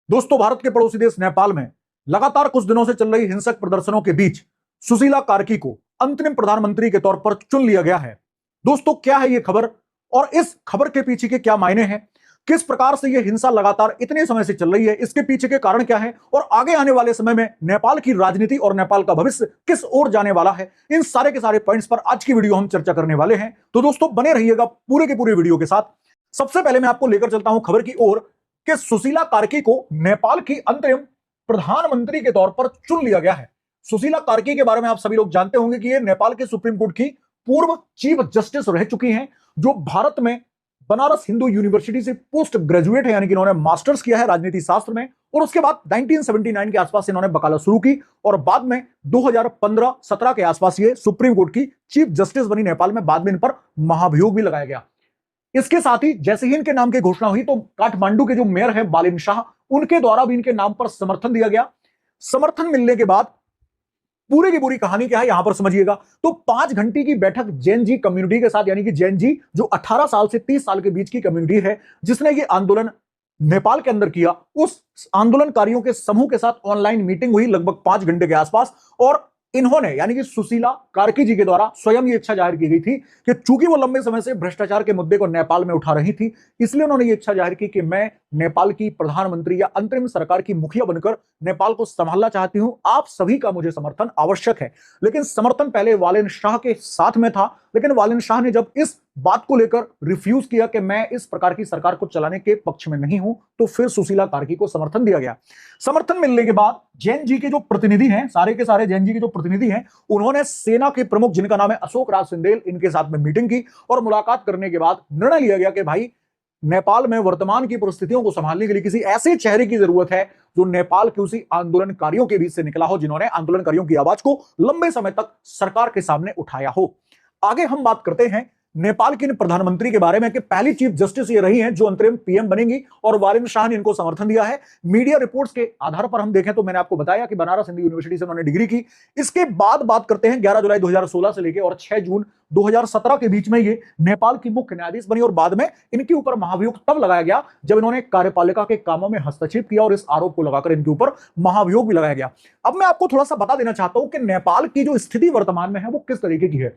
दोस्तों, भारत के पड़ोसी देश नेपाल में लगातार कुछ दिनों से चल रही हिंसक प्रदर्शनों के बीच सुशीला कार्की को अंतरिम प्रधानमंत्री के तौर पर चुन लिया गया है। दोस्तों, क्या है यह खबर और इस खबर के पीछे के क्या मायने हैं? किस प्रकार से यह हिंसा लगातार इतने समय से चल रही है, इसके पीछे के कारण क्या है और आगे आने वाले समय में नेपाल की राजनीति और नेपाल का भविष्य किस ओर जाने वाला है, इन सारे के सारे पॉइंट्स पर आज की वीडियो हम चर्चा करने वाले हैं। तो दोस्तों, बने रहिएगा पूरे के पूरे वीडियो के साथ। सबसे पहले मैं आपको लेकर चलता हूं खबर की ओर कि सुशीला कार्की को नेपाल की अंतरिम प्रधानमंत्री के तौर पर चुन लिया गया है। सुशीला कार्की के बारे में आप सभी लोग जानते होंगे कि ये नेपाल के सुप्रीम कोर्ट की पूर्व चीफ जस्टिस रह चुकी हैं, जो भारत में बनारस हिंदू यूनिवर्सिटी से पोस्ट ग्रेजुएट है, यानी कि इन्होंने मास्टर्स किया है राजनीति शास्त्र में। और उसके बाद 1979 के आसपास इन्होंने वकालत शुरू की और बाद में 2015-17 के आसपास ये सुप्रीम कोर्ट की चीफ जस्टिस बनी नेपाल में। बाद में इन पर महाभियोग भी लगाया गया। इसके साथ ही जैसे ही इनके नाम की घोषणा हुई तो काठमांडू के जो मेयर हैं बालिन शाह, उनके द्वारा भी इनके नाम पर समर्थन दिया गया। समर्थन मिलने के बाद पूरी की पूरी कहानी क्या है यहां पर समझिएगा। तो 5 घंटे की बैठक जैन जी कम्युनिटी के साथ, यानी कि जैन जी जो 18 साल से 30 साल के बीच की कम्युनिटी है, जिसने ये आंदोलन नेपाल के अंदर किया, उस आंदोलनकारियों के समूह के साथ ऑनलाइन मीटिंग हुई लगभग 5 घंटे के आसपास। और इन्होंने, यानी कि सुशीला कार्की जी के द्वारा स्वयं ये इच्छा जाहिर की गई थी कि चूंकि वो लंबे समय से भ्रष्टाचार के मुद्दे को नेपाल में उठा रही थी, इसलिए उन्होंने ये इच्छा जाहिर की कि मैं नेपाल की प्रधानमंत्री या अंतरिम सरकार की मुखिया बनकर नेपाल को संभालना चाहती हूं, आप सभी का मुझे समर्थन आवश्यक है। लेकिन समर्थन पहले वालिन शाह के साथ में था, लेकिन वालिन शाह ने जब इस बात को लेकर रिफ्यूज किया कि मैं इस प्रकार की सरकार को चलाने के पक्ष में नहीं हूं, तो फिर सुशीला कार्की को समर्थन दिया गया। समर्थन मिलने के बाद जैन जी के जो प्रतिनिधि हैं, सारे के सारे जैन जी के जो प्रतिनिधि हैं, उन्होंने सेना के प्रमुख, जिनका नाम है अशोक राज सिंदेल, इनके साथ में मीटिंग की और मुलाकात करने के बाद निर्णय लिया गया कि भाई, नेपाल में वर्तमान की परिस्थितियों को संभालने के लिए किसी ऐसे चेहरे की जरूरत है जो नेपाल के उसी आंदोलनकारियों के बीच से निकला हो, जिन्होंने आंदोलनकारियों की आवाज को लंबे समय तक सरकार के सामने उठाया हो। आगे हम बात करते हैं नेपाल के प्रधानमंत्री के बारे में कि पहली चीफ जस्टिस ये रही हैं जो अंतरिम पीएम बनेंगी और वालिन शाह ने इनको समर्थन दिया है। मीडिया रिपोर्ट्स के आधार पर हम देखें तो मैंने आपको बताया कि बनारस हिंदू यूनिवर्सिटी से उन्होंने डिग्री की। इसके बाद बात करते हैं 11 जुलाई 2016 से लेकर और 6 जून 2017 के बीच में ये नेपाल की मुख्य न्यायाधीश बनी और बाद में इनके ऊपर महाभियोग तब लगाया गया जब इन्होंने कार्यपालिका के कामों में हस्तक्षेप किया और इस आरोप को लगाकर इनके ऊपर महाभियोग भी लगाया गया। अब मैं आपको थोड़ा सा बता देना चाहता हूं कि नेपाल की जो स्थिति वर्तमान में है वो किस तरीके की है।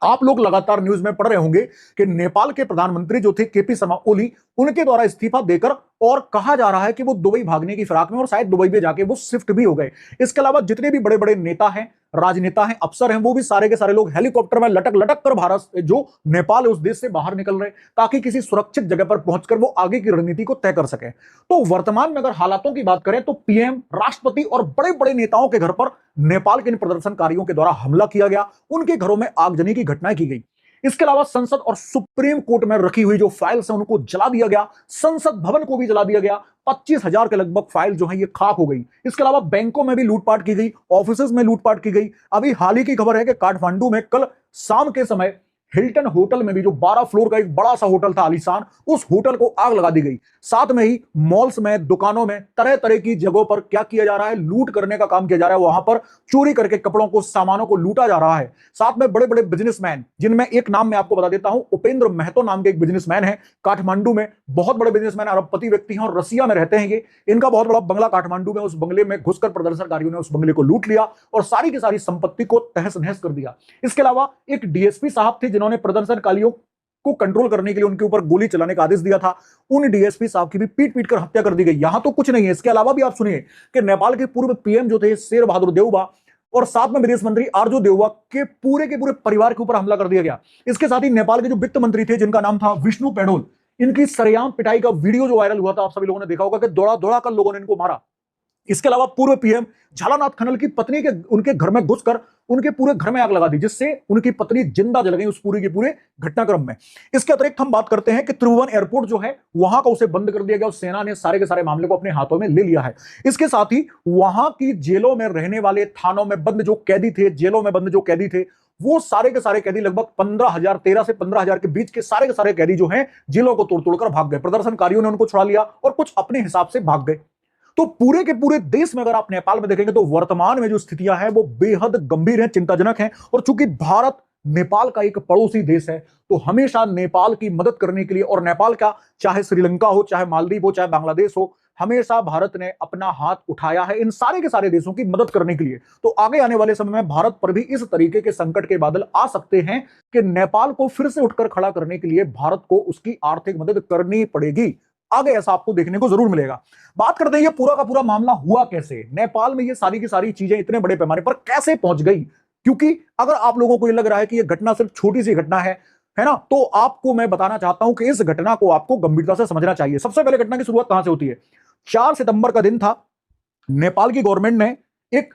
आप लोग लगातार न्यूज में पढ़ रहे होंगे कि नेपाल के प्रधानमंत्री जो थे केपी शर्मा ओली, उनके द्वारा इस्तीफा देकर और कहा जा रहा है कि वो दुबई भागने की फिराक में और शायद दुबई में जाके वो शिफ्ट भी हो गए। इसके अलावा जितने भी बड़े बड़े नेता हैं, राजनेता हैं, अफसर हैं, वो भी सारे के सारे लोग हेलीकॉप्टर में लटक लटक कर भारत जो नेपाल है उस देश से बाहर निकल रहे ताकि किसी सुरक्षित जगह पर पहुंचकर वो आगे की रणनीति को तय कर सके। तो वर्तमान में अगर हालातों की बात करें तो पीएम, राष्ट्रपति और बड़े बड़े नेताओं के घर पर नेपाल के इन प्रदर्शनकारियों के द्वारा हमला किया गया, उनके घरों में आगजनी की घटनाएं की गई। इसके अलावा संसद और सुप्रीम कोर्ट में रखी हुई जो फाइल्स हैं उनको जला दिया गया, संसद भवन को भी जला दिया गया। 25,000 के लगभग फाइल जो है ये खाक हो गई। इसके अलावा बैंकों में भी लूटपाट की गई, ऑफिसेज में लूटपाट की गई। अभी हाल ही की खबर है कि काठमांडू में कल शाम के समय हिल्टन होटल में भी, जो 12 फ्लोर का एक बड़ा सा होटल था आलीशान, उस होटल को आग लगा दी गई। साथ में ही मॉल्स में, दुकानों में, तरह तरह की जगहों पर क्या किया जा रहा है, लूट करने का काम किया जा रहा है। वहां पर चोरी करके कपड़ों को, सामानों को लूटा जा रहा है। साथ में बड़े बड़े बिजनेसमैन, जिनमें एक नाम मैं आपको बता देता हूं, उपेंद्र महतो नाम के एक बिजनेसमैन है काठमांडू में, बहुत बड़े बिजनेसमैन, अरबपति व्यक्ति हैं और रसिया में रहते हैं ये। इनका बहुत बड़ा बंगला काठमांडू में, उस बंगले में घुसकर प्रदर्शनकारियों ने उस बंगले को लूट लिया और सारी की सारी संपत्ति को तहस नहस कर दिया। इसके अलावा एक डीएसपी साहब थे जिन्होंने प्रदर्शनकारियों को कंट्रोल करने के लिए उनके ऊपर गोली चलाने का आदेश दिया था, उन डीएसपी साहब की भी पीट पीट कर हत्या कर दी गई। यहां तो कुछ नहीं है, इसके अलावा भी आप सुनिए कि नेपाल के पूर्व पीएम जो थे शेर बहादुर देउबा और साथ में विदेश मंत्री आरजू देउबा के पूरे परिवार के ऊपर हमला कर दिया गया। इसके साथ ही नेपाल के जो वित्त मंत्री थे, जिनका नाम था विष्णु पेडोल, इनकी सरेआम पिटाई का वीडियो जो वायरल हुआ था, आप सभी लोगों ने देखा होगा कि दौड़ा दौड़ा कर लोगों ने इनको मारा। इसके अलावा पूर्व पीएम झालानाथ खनल की पत्नी के उनके घर में घुसकर उनके पूरे घर में आग लगा दी, जिससे उनकी पत्नी जिंदा जल गई उस पूरे के पूरे घटनाक्रम में। इसके अतिरिक्त हम बात करते हैं कि त्रिभुवन एयरपोर्ट जो है वहां का उसे बंद कर दिया गया और सेना ने सारे के सारे मामले को अपने हाथों में ले लिया है। इसके साथ ही वहां की जेलों में रहने वाले, थानों में बंद जो कैदी थे, जेलों में बंद जो कैदी थे, वो सारे के सारे कैदी लगभग 15,000, 13 से 15,000 के बीच के सारे के सारे कैदी जो हैं जेलों को तोड़ तोड़कर भाग गए। प्रदर्शनकारियों ने उनको छुड़ा लिया और कुछ अपने हिसाब से भाग गए। तो पूरे के पूरे देश में अगर आप नेपाल में देखेंगे तो वर्तमान में जो स्थितियां हैं वो बेहद गंभीर हैं, चिंताजनक हैं। और चूंकि भारत नेपाल का एक पड़ोसी देश है तो हमेशा नेपाल की मदद करने के लिए, और नेपाल का चाहे श्रीलंका हो, चाहे मालदीव हो, चाहे बांग्लादेश हो, हमेशा भारत ने अपना हाथ उठाया है इन सारे के सारे देशों की मदद करने के लिए। तो आगे आने वाले समय में भारत पर भी इस तरीके के संकट के बादल आ सकते हैं कि नेपाल को फिर से उठकर खड़ा करने के लिए भारत को उसकी आर्थिक मदद करनी पड़ेगी। आगे ऐसा आपको देखने को जरूर मिलेगा। बात करते हैं ये पूरा का पूरा मामला हुआ कैसे, नेपाल में ये सारी की सारी चीजें इतने बड़े पैमाने पर कैसे पहुंच गई। क्योंकि अगर आप लोगों को ये लग रहा है कि ये घटना सिर्फ छोटी सी घटना है ना, तो आपको मैं बताना चाहता हूं कि इस घटना को आपको गंभीरता से समझना चाहिए। सबसे पहले घटना की शुरुआत कहां से होती है? 4 सितंबर का दिन था। नेपाल की गवर्नमेंट ने एक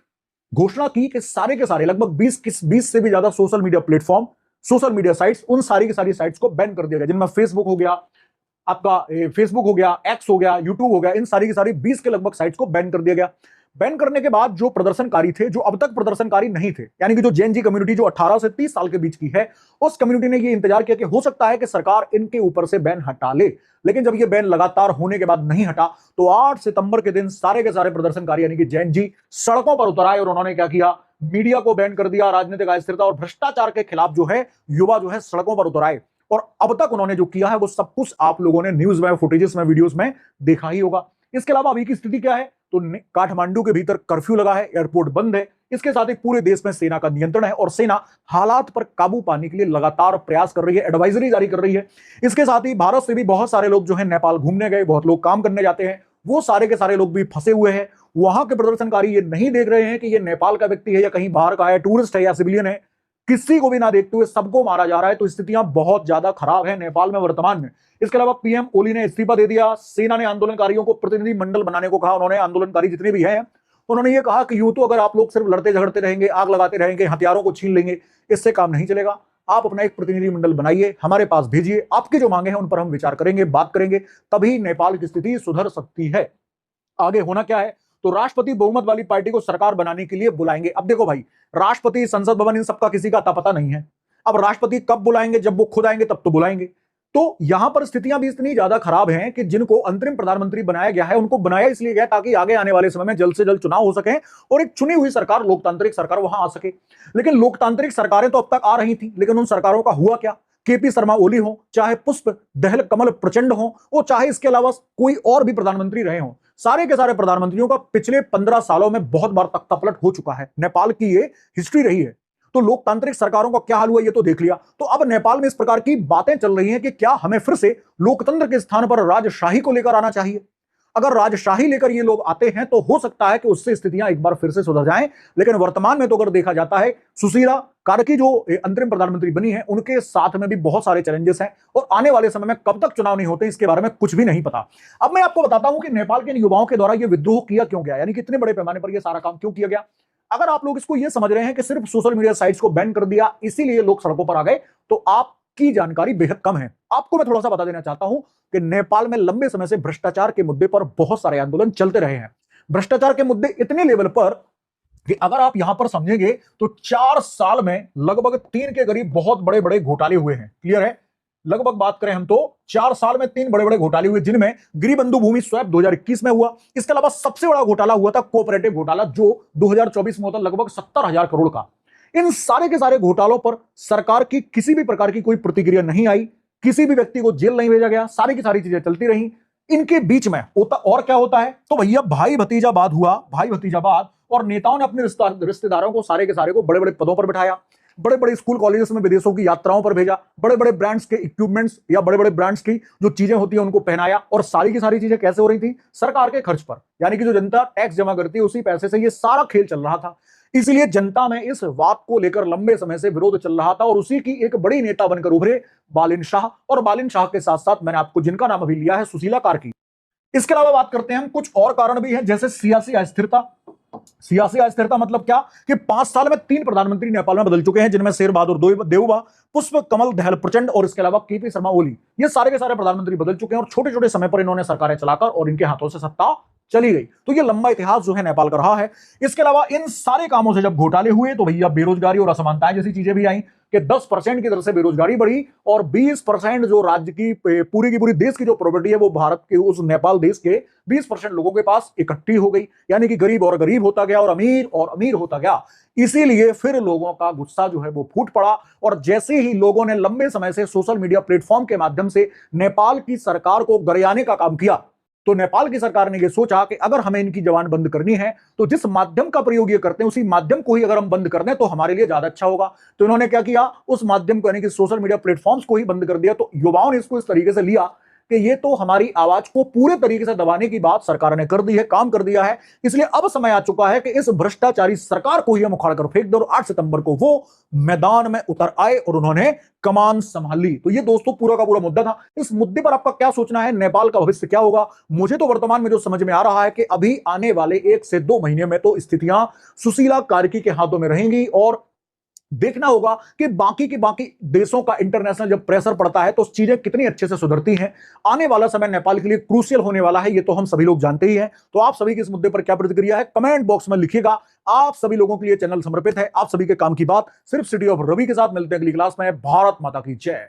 घोषणा की कि सारे के सारे लगभग 20 से भी ज्यादा social media platform, social media sites, उन सारी की सारी साइट्स को बैन कर दिया गया, जिनमें फेसबुक हो गया, आपका फेसबुक हो गया, एक्स हो गया, यूट्यूब हो गया, इन सारी की सारी 20 के लगभग साइट्स को बैन कर दिया गया। बैन करने के बाद जो प्रदर्शनकारी थे, जो अब तक प्रदर्शनकारी नहीं थे, यानी कि जो जेएनजी कम्युनिटी जो 18 से 30 साल के बीच की है, उस कम्युनिटी ने ये इंतजार किया कि हो सकता है कि सरकार इनके ऊपर से बैन हटा ले। लेकिन जब ये बैन लगातार होने के बाद नहीं हटा, तो 8 सितंबर के दिन सारे के सारे प्रदर्शनकारी यानी कि जेएनजी सड़कों पर उतर आए और उन्होंने क्या किया? मीडिया को बैन कर दिया, राजनीतिक अस्थिरता और भ्रष्टाचार के खिलाफ जो है युवा जो है सड़कों पर उतर आए। और अब तक उन्होंने जो किया है वो सब कुछ आप लोगों ने न्यूज में, फुटेजेस में, वीडियोस में देखा ही होगा। इसके अलावा अभी की स्थिति क्या है? तो काठमांडू के भीतर कर्फ्यू लगा है, एयरपोर्ट बंद है। इसके साथ ही पूरे देश में सेना का नियंत्रण है और सेना हालात पर काबू पाने के लिए लगातार प्रयास कर रही है, एडवाइजरी जारी कर रही है। इसके साथ ही भारत से भी बहुत सारे लोग जो है नेपाल घूमने गए, बहुत लोग काम करने जाते हैं, वो सारे के सारे लोग भी फंसे हुए हैं। वहां के प्रदर्शनकारी ये नहीं देख रहे हैं कि ये नेपाल का व्यक्ति है या कहीं बाहर का है, टूरिस्ट है या सिविलियन है, किसी को भी ना देखते हुए सबको मारा जा रहा है। तो स्थितियां बहुत ज्यादा खराब है नेपाल में वर्तमान में। इसके अलावा पीएम ओली ने इस्तीफा दे दिया। सेना ने आंदोलनकारियों को प्रतिनिधि मंडल बनाने को कहा। उन्होंने आंदोलनकारी जितने भी हैं, उन्होंने ये कहा कि यूं तो अगर आप लोग सिर्फ लड़ते झगड़ते रहेंगे, आग लगाते रहेंगे, हथियारों को छीन लेंगे, इससे काम नहीं चलेगा। आप अपना एक प्रतिनिधि मंडल बनाइए, हमारे पास भेजिए, आपकी जो मांगे हैं उन पर हम विचार करेंगे, बात करेंगे, तभी नेपाल की स्थिति सुधर सकती है। आगे होना क्या है? तो राष्ट्रपति बहुमत वाली पार्टी को सरकार बनाने के लिए बुलाएंगे। अब देखो भाई, राष्ट्रपति, संसद भवन, इन सबका किसी का अता पता नहीं है। अब राष्ट्रपति कब बुलाएंगे? जब वो खुद आएंगे तब तो बुलाएंगे। तो यहां पर स्थितियां भी इतनी ज्यादा खराब हैं कि जिनको अंतरिम प्रधानमंत्री बनाया गया है, उनको बनाया इसलिए गया ताकि आगे आने वाले समय में जल्द से जल्द चुनाव हो सके और एक चुनी हुई सरकार, लोकतांत्रिक सरकार वहां आ सके। लेकिन लोकतांत्रिक सरकारें तो अब तक आ रही थी, लेकिन उन सरकारों का हुआ क्या? केपी शर्मा ओली हो, चाहे पुष्प दहल कमल प्रचंड हो, वो चाहे इसके अलावा कोई और भी प्रधानमंत्री रहे हो, सारे के सारे प्रधानमंत्रियों का पिछले 15 सालों में बहुत बार तख्तापलट हो चुका है। नेपाल की ये हिस्ट्री रही है। तो लोकतांत्रिक सरकारों का क्या हाल हुआ ये तो देख लिया। तो अब नेपाल में इस प्रकार की बातें चल रही हैं कि क्या हमें फिर से लोकतंत्र के स्थान पर राजशाही को लेकर आना चाहिए। अगर राजशाही लेकर ये लोग आते हैं तो हो सकता है कि उससे स्थितियां एक बार फिर से सुधर जाएं। लेकिन वर्तमान में तो अगर देखा जाता है, सुशीला कार्की जो अंतरिम प्रधानमंत्री बनी है, उनके साथ में भी बहुत सारे चैलेंजेस हैं और आने वाले समय में कब तक चुनाव नहीं होते इसके बारे में कुछ भी नहीं पता। अब मैं आपको बताता हूं कि नेपाल के युवाओं के द्वारा यह विद्रोह किया क्यों गया, यानी कि इतने बड़े पैमाने पर यह सारा काम क्यों किया गया। अगर आप लोग इसको यह समझ रहे हैं कि सिर्फ सोशल मीडिया साइट्स को बैन कर दिया इसीलिए लोग सड़कों पर आ गए, तो आपकी जानकारी बेहद कम है। आपको मैं थोड़ा सा बता देना चाहता हूं कि नेपाल में लंबे समय से भ्रष्टाचार के मुद्दे पर बहुत सारे आंदोलन चलते रहे हैं। भ्रष्टाचार के मुद्दे इतने लेवल पर कि अगर आप यहां पर समझेंगे तो 4 साल में लगभग 3 के करीब बहुत बड़े बड़े घोटाले हुए हैं। क्लियर है? लगभग बात करें हम तो 4 साल में 3 बड़े बड़े घोटाले हुए, जिनमें गिरिबंधु भूमि स्वैप 2021 में हुआ। इसके अलावा सबसे बड़ा घोटाला हुआ था कोऑपरेटिव घोटाला, जो 2024 में होता, लगभग 70,000 करोड़ का। इन सारे के सारे घोटालों पर सरकार की किसी भी प्रकार की कोई प्रतिक्रिया नहीं आई, किसी भी व्यक्ति को जेल नहीं भेजा गया, सारी की सारी चीजें चलती रही। इनके बीच में होता और क्या होता है, तो भैया भाई भतीजावाद हुआ, भाई भतीजावाद, और नेताओं ने अपने रिश्तेदारों को, सारे के सारे को बड़े बड़े पदों पर बिठाया, बड़े बड़े स्कूल कॉलेजेस में विदेशों की यात्राओं पर भेजा, बड़े बड़े ब्रांड्स के इक्विपमेंट्स या बड़े बड़े ब्रांड्स की जो चीजें होती है उनको पहनाया, और सारी की सारी चीजें कैसे हो रही थी? सरकार के खर्च पर, यानी कि जो जनता टैक्स जमा करती है उसी पैसे से ये सारा खेल चल रहा था। इसलिए जनता में इस बात को लेकर लंबे समय से विरोध चल रहा था और उसी की एक बड़ी नेता बनकर उभरे बालिन शाह, और बालिन शाह के साथ साथ मैंने आपको जिनका नाम अभी लिया है, सुशीला कार्की। इसके अलावा बात करते हैं हम, कुछ और कारण भी हैं, जैसे सियासी अस्थिरता। सियासी अस्थिरता मतलब क्या कि 5 साल में 3 प्रधानमंत्री नेपाल में बदल चुके हैं, जिनमें शेर बहादुर देउबा, पुष्प कमल दहल प्रचंड और इसके अलावा केपी शर्मा ओली, ये सारे के सारे प्रधानमंत्री बदल चुके हैं और छोटे छोटे समय पर इन्होंने सरकारें चलाकर और इनके हाथों से सत्ता चली गई। तो ये लंबा इतिहास जो है नेपाल का रहा है। इसके अलावा इन सारे कामों से जब घोटाले हुए तो भैया बेरोजगारी और असमानताएं जैसी चीजें भी आई कि 10% की दर से बेरोजगारी बढ़ी और 20% जो राज्य की पूरी की पूरी देश की जो प्रॉपर्टी है वो भारत के उस नेपाल देश के 20% लोगों के पास इकट्ठी हो गई, यानी कि गरीब और गरीब होता गया और अमीर होता गया। इसीलिए फिर लोगों का गुस्सा जो है वो फूट पड़ा और जैसे ही लोगों ने लंबे समय से सोशल मीडिया प्लेटफॉर्म के माध्यम से नेपाल की सरकार को गरियाने का काम किया, तो नेपाल की सरकार ने यह सोचा कि अगर हमें इनकी जबान बंद करनी है तो जिस माध्यम का प्रयोग ये करते हैं उसी माध्यम को ही अगर हम बंद कर दें तो हमारे लिए ज्यादा अच्छा होगा। तो इन्होंने क्या किया, उस माध्यम को यानी कि सोशल मीडिया प्लेटफॉर्म्स को ही बंद कर दिया। तो युवाओं ने इसको इस तरीके से लिया कि ये तो हमारी आवाज को पूरे तरीके से दबाने की बात सरकार ने कर दी है, काम कर दिया है। इसलिए अब समय आ चुका है कि इस भ्रष्टाचारी सरकार को ही हम उखाड़ कर फेंक दे। और 8 सितंबर को वो मैदान में उतर आए और उन्होंने कमान संभाल ली। तो ये दोस्तों पूरा का पूरा मुद्दा था। इस मुद्दे पर आपका क्या सोचना है? नेपाल का भविष्य क्या होगा? मुझे तो वर्तमान में जो समझ में आ रहा है कि अभी आने वाले 1 से 2 महीने में तो स्थितियां सुशीला कार्की के हाथों में रहेंगी और देखना होगा कि बाकी देशों का इंटरनेशनल जब प्रेशर पड़ता है तो चीजें कितनी अच्छे से सुधरती हैं। आने वाला समय नेपाल के लिए क्रूशियल होने वाला है, ये तो हम सभी लोग जानते ही हैं। तो आप सभी की इस मुद्दे पर क्या प्रतिक्रिया है कमेंट बॉक्स में लिखिएगा। आप सभी लोगों के लिए चैनल समर्पित है, आप सभी के काम की बात सिर्फ सिटी ऑफ रवि के साथ। मिलते हैं अगली क्लास में। भारत माता की जय।